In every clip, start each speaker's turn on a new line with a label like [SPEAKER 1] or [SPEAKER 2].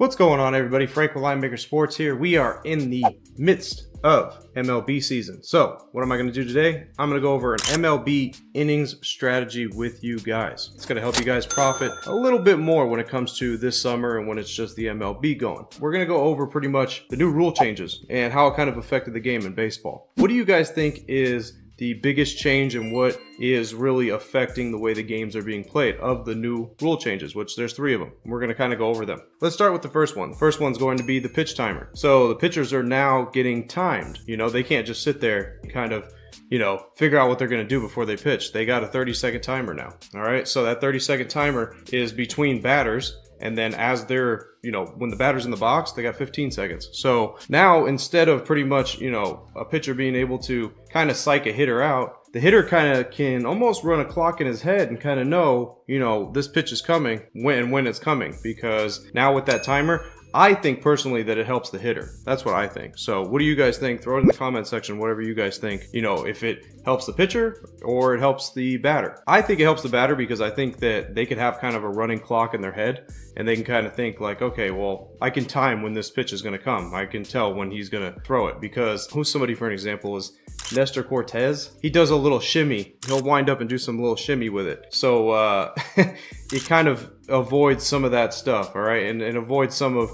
[SPEAKER 1] What's going on, everybody? Frank with Linemaker Sports here. We are in the midst of MLB season. So what am I going to do today? I'm going to go over an MLB innings strategy with you guys. It's going to help you guys profit a little bit more when it comes to this summer and when it's just the MLB going. We're going to go over pretty much the new rule changes and how it kind of affected the game in baseball. What do you guys think is the biggest change and what is really affecting the way the games are being played of the new rule changes, which there's 3 of them. We're going to kind of go over them. Let's start with the first one. The first one's going to be the pitch timer. So the pitchers are now getting timed. You know, they can't just sit there and kind of, figure out what they're going to do before they pitch. They got a 30-second timer now. All right. So that 30-second timer is between batters. And then as they're, when the batter's in the box, they got 15 seconds. So now instead of pretty much, a pitcher being able to kind of psych a hitter out, the hitter kind of can almost run a clock in his head and kind of know, this pitch is coming when it's coming. Because now with that timer, I think personally that it helps the hitter. That's what I think. So what do you guys think? Throw it in the comment section, whatever you guys think, if it helps the pitcher or it helps the batter. I think it helps the batter because I think that they could have kind of a running clock in their head and they can kind of think like, okay, well, I can time when this pitch is going to come. I can tell when he's going to throw it because who's somebody for an example is Nestor Cortez. He does a little shimmy. He'll wind up and do some little shimmy with it. So it kind of avoids some of that stuff, all right? And avoids some of,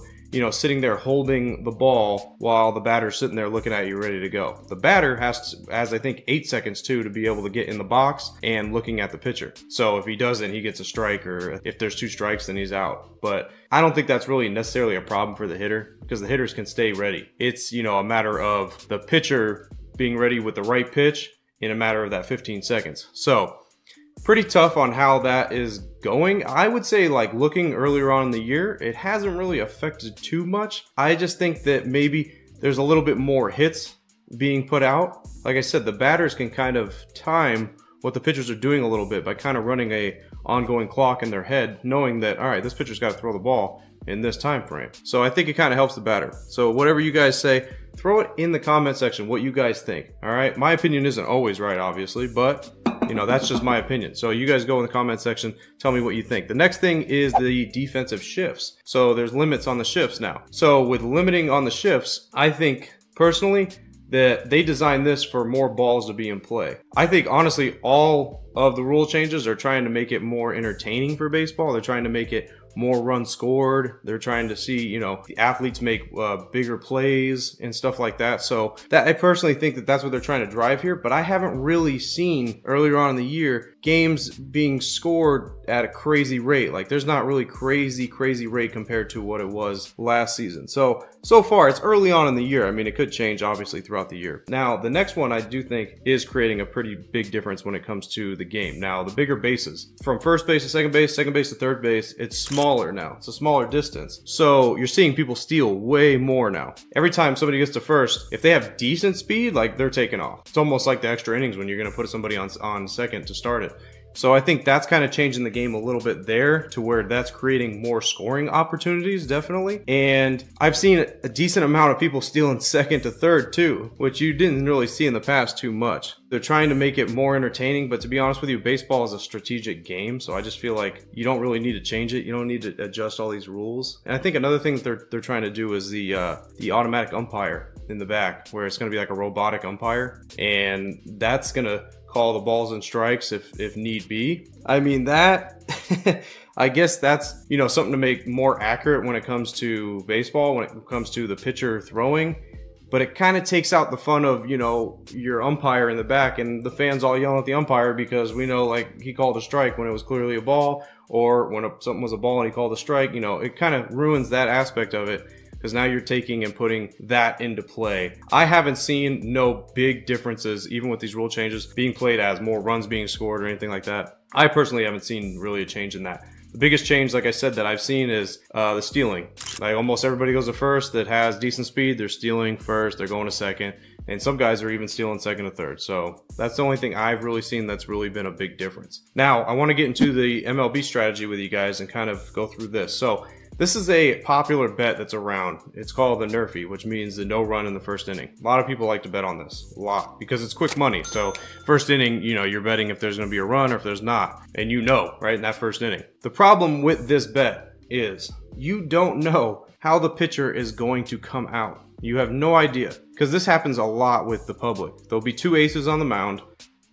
[SPEAKER 1] sitting there holding the ball while the batter's sitting there looking at you ready to go. The batter has I think 8 seconds too to be able to get in the box and looking at the pitcher. So if he doesn't, he gets a strike, or if there's 2 strikes, then he's out. But I don't think that's really necessarily a problem for the hitter because the hitters can stay ready. It's, a matter of the pitcher being ready with the right pitch in a matter of that 15 seconds. So pretty tough on how that is going. I would say, like, looking earlier on in the year, it hasn't really affected too much. I just think that maybe there's a little bit more hits being put out. Like I said, the batters can kind of time what the pitchers are doing a little bit by kind of running a ongoing clock in their head, knowing that, all right, this pitcher's got to throw the ball in this time frame. So I think it kind of helps the batter. So whatever you guys say, throw it in the comment section what you guys think. All right, my opinion isn't always right, obviously, but that's just my opinion. So you guys go in the comment section, tell me what you think. The next thing is the defensive shifts. So there's limits on the shifts now. So with limiting on the shifts, I think personally that they designed this for more balls to be in play. I think honestly all of the rule changes are trying to make it more entertaining for baseball. They're trying to make it more runs scored. They're trying to see, the athletes make bigger plays and stuff like that. So that I personally think that that's what they're trying to drive here, but I haven't really seen earlier on in the year games being scored at a crazy rate. Like there's not really crazy rate compared to what it was last season. So far it's early on in the year. I mean, it could change obviously throughout the year. Now, the next one I do think is creating a pretty big difference when it comes to the game. Now, the bigger bases from first base to second base to third base, it's smaller now. It's a smaller distance. So you're seeing people steal way more now. Every time somebody gets to first, if they have decent speed, like they're taking off. It's almost like the extra innings when you're going to put somebody on second to start it. So I think that's kind of changing the game a little bit there to where that's creating more scoring opportunities, definitely. And I've seen a decent amount of people stealing second to third too, which you didn't really see in the past too much. They're trying to make it more entertaining, but to be honest with you, baseball is a strategic game, so I just feel like you don't really need to change it. You don't need to adjust all these rules. And I think another thing that they're trying to do is the automatic umpire in the back, where it's going to be like a robotic umpire, and that's going to call the balls and strikes if need be. I mean, that I guess that's something to make more accurate when it comes to baseball, when it comes to the pitcher throwing. But it kind of takes out the fun of, your umpire in the back and the fans all yelling at the umpire because we know, like, he called a strike when it was clearly a ball, or when something was a ball and he called a strike. It kind of ruins that aspect of it because now you're taking and putting that into play. I haven't seen no big differences, even with these rule changes, being played as more runs being scored or anything like that. I personally haven't seen really a change in that. The biggest change, like I said, that I've seen is the stealing. Like almost everybody goes to first that has decent speed. They're stealing first, they're going to second, and some guys are even stealing second to third. So that's the only thing I've really seen that's really been a big difference. Now, I want to get into the MLB strategy with you guys and kind of go through this. So this is a popular bet that's around. It's called the Nerfy, which means the no run in the first inning. A lot of people like to bet on this, a lot, because it's quick money. So first inning, you're betting if there's going to be a run or if there's not, and right, in that first inning. The problem with this bet is you don't know how the pitcher is going to come out. You have no idea, because this happens a lot with the public. There'll be two aces on the mound,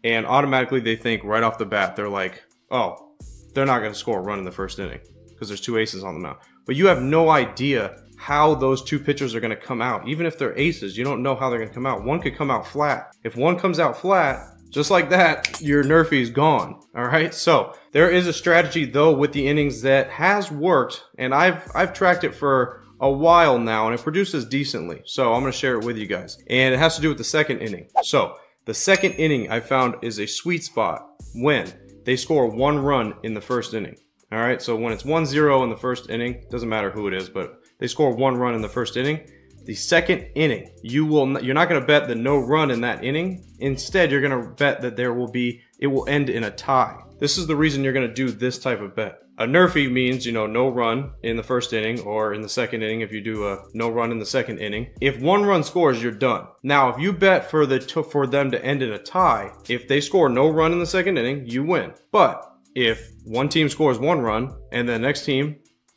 [SPEAKER 1] and automatically they think right off the bat, they're like, oh, they're not going to score a run in the first inning because there's two aces on the mound. But you have no idea how those two pitchers are going to come out. Even if they're aces, you don't know how they're going to come out. One could come out flat. If one comes out flat, just like that, your Nerfy is gone. All right. So there is a strategy though with the innings that has worked, and I've tracked it for a while now, and it produces decently. So I'm going to share it with you guys, and it has to do with the second inning. So the second inning I found is a sweet spot when they score one run in the first inning. All right. So when it's 1-0 in the first inning, doesn't matter who it is, but they score one run in the first inning. The second inning, you're not going to bet the no run in that inning. Instead, you're going to bet that it will end in a tie. This is the reason you're going to do this type of bet. A Nerfy means, no run in the first inning, or in the second inning if you do a no run in the second inning. If one run scores, you're done. Now, if you bet for them to end in a tie, if they score no run in the second inning, you win. But if one team scores one run and the next team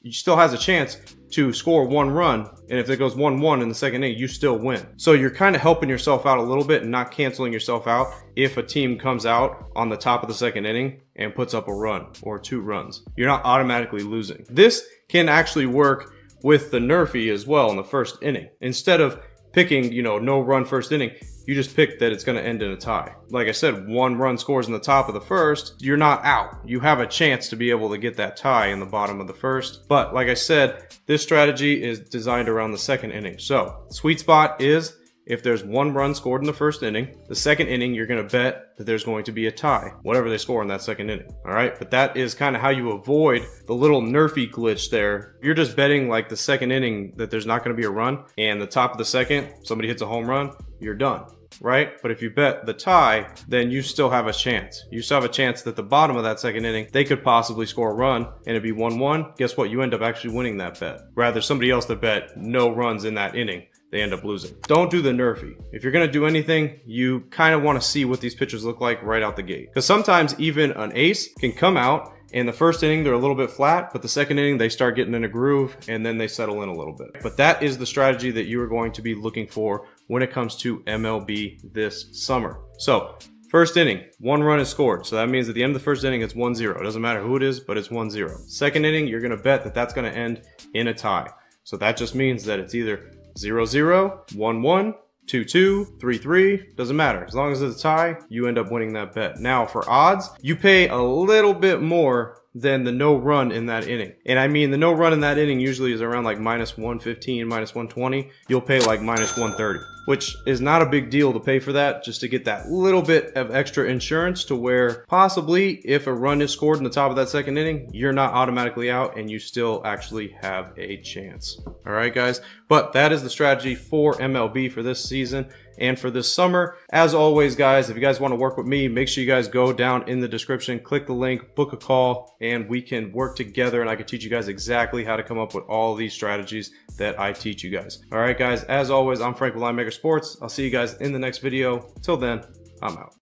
[SPEAKER 1] still has a chance to score one run, and if it goes 1-1 in the second inning, you still win. So you're kind of helping yourself out a little bit and not canceling yourself out if a team comes out on the top of the second inning and puts up a run or two runs. You're not automatically losing. This can actually work with the Nerfy as well in the first inning. Instead of picking, no run first inning, you just pick that it's going to end in a tie. Like I said, one run scores in the top of the first, you're not out. You have a chance to be able to get that tie in the bottom of the first. But like I said, this strategy is designed around the second inning. So sweet spot is if there's one run scored in the first inning, the second inning, you're going to bet that there's going to be a tie, whatever they score in that second inning. All right. But that is kind of how you avoid the little Nerfy glitch there. You're just betting like the second inning that there's not going to be a run, and the top of the second, somebody hits a home run, you're done. Right? But if you bet the tie, then you still have a chance. You still have a chance that the bottom of that second inning, they could possibly score a run and it'd be 1-1. Guess what? You end up actually winning that bet. Rather, somebody else that bet no runs in that inning, they end up losing. Don't do the Nerfy. If you're going to do anything, you kind of want to see what these pitchers look like right out the gate. Because sometimes even an ace can come out, in the first inning, they're a little bit flat, but the second inning, they start getting in a groove, and then they settle in a little bit. But that is the strategy that you are going to be looking for when it comes to MLB this summer. So, first inning, one run is scored. So that means at the end of the first inning, it's 1-0. It doesn't matter who it is, but it's 1-0. Second inning, you're going to bet that that's going to end in a tie. So that just means that it's either 0-0, 1-1, 2-2, 3-3, doesn't matter. As long as it's a tie, you end up winning that bet. Now, for odds, you pay a little bit more than the no run in that inning. And I mean, the no run in that inning usually is around like -115, -120. You'll pay like -130, which is not a big deal to pay for that, just to get that little bit of extra insurance to where possibly if a run is scored in the top of that second inning, you're not automatically out and you still actually have a chance. All right, guys. But that is the strategy for MLB for this season and for this summer. As always, guys, if you guys want to work with me, make sure you guys go down in the description, click the link, book a call, and we can work together and I can teach you guys exactly how to come up with all these strategies that I teach you guys. All right, guys, as always, I'm Frank with Linemaker Sports. I'll see you guys in the next video. Till then, I'm out.